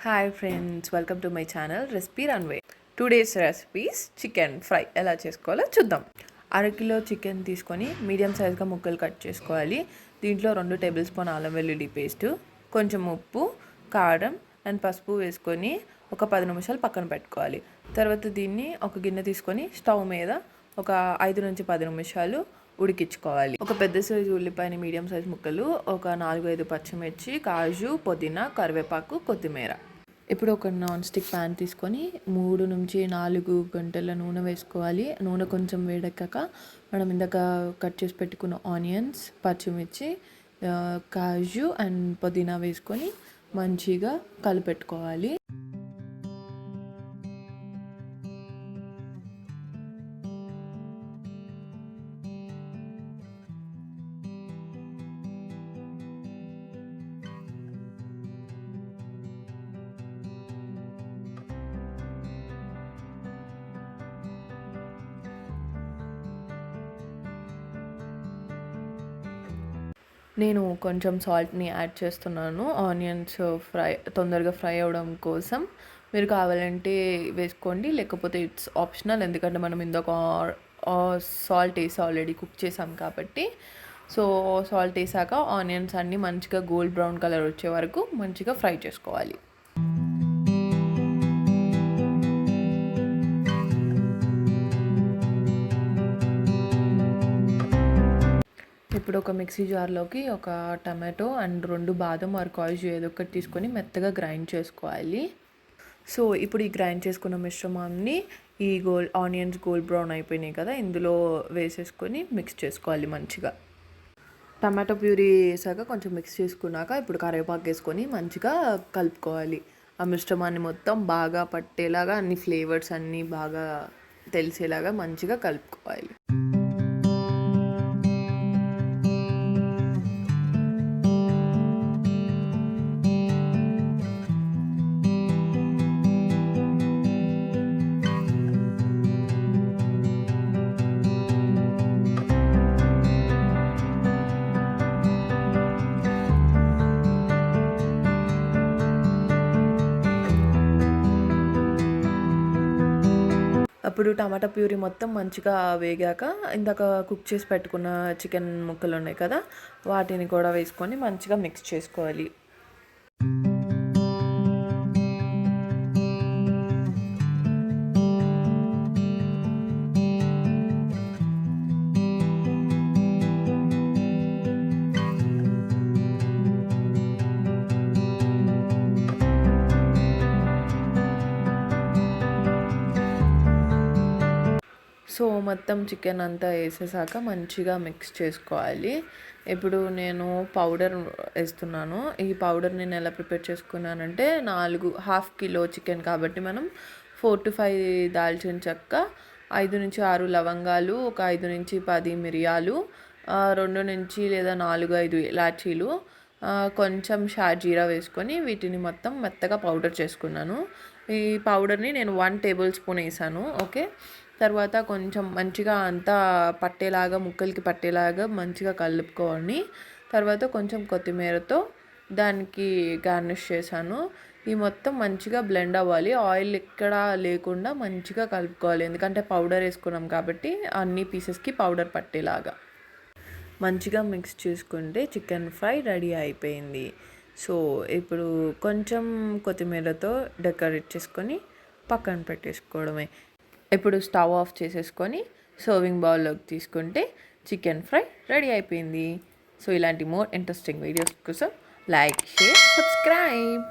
Hi friends, welcome to my channel recipe runway. Today's recipes chicken fry ఎలా చేసుకోవాలో చూద్దాం. అరకిలో చికెన్ తీసుకొని మీడియం సైజ్గా ముక్కలు కట్ చేసుకోవాలి. దీంట్లో 2 టేబుల్ స్పూన్ అల్లం వెల్లుల్లి పేస్టు, కొంచెం ఉప్పు, కారం అండ్ పసుపు వేసుకొని ఒక 10 నిమిషాలు పక్కన పెట్టుకోవాలి. తర్వాత దీన్ని ఒక గిన్నె తీసుకొని స్టవ్ మీద ఒక 5 నుంచి 10 నిమిషాలు ఉడికించుకోవాలి. ఒక పెద్ద సైజు ఉల్లిపాయని మీడియం సైజు ముక్కలు, ఒక 4-5 పచ్చిమిర్చి, కాజు, పుదీనా, కరివేపాకు, కొత్తిమీర. ఇప్పుడు ఒక నాన్ స్టిక్ ప్యాన్ తీసుకొని 3 నుంచి 4 గంటల నూనె వేసుకోవాలి. నూనె కొంచెం వేడెక్కాక మనం ఇందాక కట్ చేసి పెట్టుకున్న ఆనియన్స్, పచ్చిమిర్చి, కాజు అండ్ పుదీనా వేసుకొని మంచిగా కలిపెట్టుకోవాలి. నేను కొంచెం సాల్ట్ని యాడ్ చేస్తున్నాను ఆనియన్స్ తొందరగా ఫ్రై అవ్వడం కోసం. మీరు కావాలంటే వేసుకోండి, లేకపోతే ఇట్స్ ఆప్షనల్. ఎందుకంటే మనం ఇందాక సాల్ట్ వేసి ఆల్రెడీ కుక్ చేసాం కాబట్టి. సో సాల్ట్ వేసాక ఆనియన్స్ అన్నీ మంచిగా గోల్డ్ బ్రౌన్ కలర్ వచ్చే వరకు మంచిగా ఫ్రై చేసుకోవాలి. ఇప్పుడు ఒక మిక్సీ జార్లోకి ఒక టమాటో అండ్ 2 బాదం ఆర్ కాజు ఏదో ఒకటి తీసుకొని మెత్తగా గ్రైండ్ చేసుకోవాలి. సో ఇప్పుడు ఈ గ్రైండ్ చేసుకున్న మిశ్రమాన్ని ఈ ఆనియన్స్ గోల్డ్ బ్రౌన్ అయిపోయినాయి కదా, ఇందులో వేసేసుకొని మిక్స్ చేసుకోవాలి మంచిగా. టమాటో ప్యూరీ వేసాక కొంచెం మిక్స్ చేసుకున్నాక ఇప్పుడు కరివేపాకు వేసుకొని మంచిగా కలుపుకోవాలి. ఆ మిశ్రమాన్ని మొత్తం బాగా పట్టేలాగా అన్ని ఫ్లేవర్స్ అన్నీ బాగా తెలిసేలాగా మంచిగా కలుపుకోవాలి. అప్పుడు టమాటా ప్యూరీ మొత్తం మంచిగా వేగాక ఇందాక కుక్ చేసి పెట్టుకున్న చికెన్ ముక్కలు ఉన్నాయి కదా, వాటిని కూడా వేసుకొని మంచిగా మిక్స్ చేసుకోవాలి. సో మొత్తం చికెన్ అంతా వేసేసాక మంచిగా మిక్స్ చేసుకోవాలి. ఇప్పుడు నేను పౌడర్ వేస్తున్నాను. ఈ పౌడర్ నేను ఎలా ప్రిపేర్ చేసుకున్నానంటే, 1/2 కిలో చికెన్ కాబట్టి మనం 4 to 5 దాల్చిన చెక్క, 5 నుంచి 6 లవంగాలు, ఒక 5 నుంచి 10 మిరియాలు, 2 నుంచి లేదా 4-5 ఇలాచీలు, కొంచెం షాజీరా వేసుకొని వీటిని మొత్తం మెత్తగా పౌడర్ చేసుకున్నాను. ఈ పౌడర్ని నేను 1 టేబుల్ స్పూన్ వేసాను. ఓకే, తర్వాత కొంచెం మంచిగా అంతా పట్టేలాగా, ముక్కలకి పట్టేలాగా మంచిగా కలుపుకొని తర్వాత కొంచెం కొత్తిమీరతో దానికి గార్నిష్ చేశాను. ఈ మొత్తం మంచిగా బ్లెండ్ అవ్వాలి. ఆయిల్ ఎక్కడా లేకుండా మంచిగా కలుపుకోవాలి, ఎందుకంటే పౌడర్ వేసుకున్నాం కాబట్టి అన్ని పీసెస్కి పౌడర్ పట్టేలాగా మంచిగా మిక్స్ చేసుకుంటే చికెన్ ఫ్రై రెడీ అయిపోయింది. సో ఇప్పుడు కొంచెం కొత్తిమీరతో డెకరేట్ చేసుకొని పక్కన పెట్టేసుకోవడమే. ఇప్పుడు స్టవ్ ఆఫ్ చేసేసుకొని సర్వింగ్ బౌల్లోకి తీసుకుంటే చికెన్ ఫ్రై రెడీ అయిపోయింది. సో ఇలాంటి మోర్ ఇంట్రెస్టింగ్ వీడియోస్ కోసం లైక్, షేర్, సబ్స్క్రైబ్.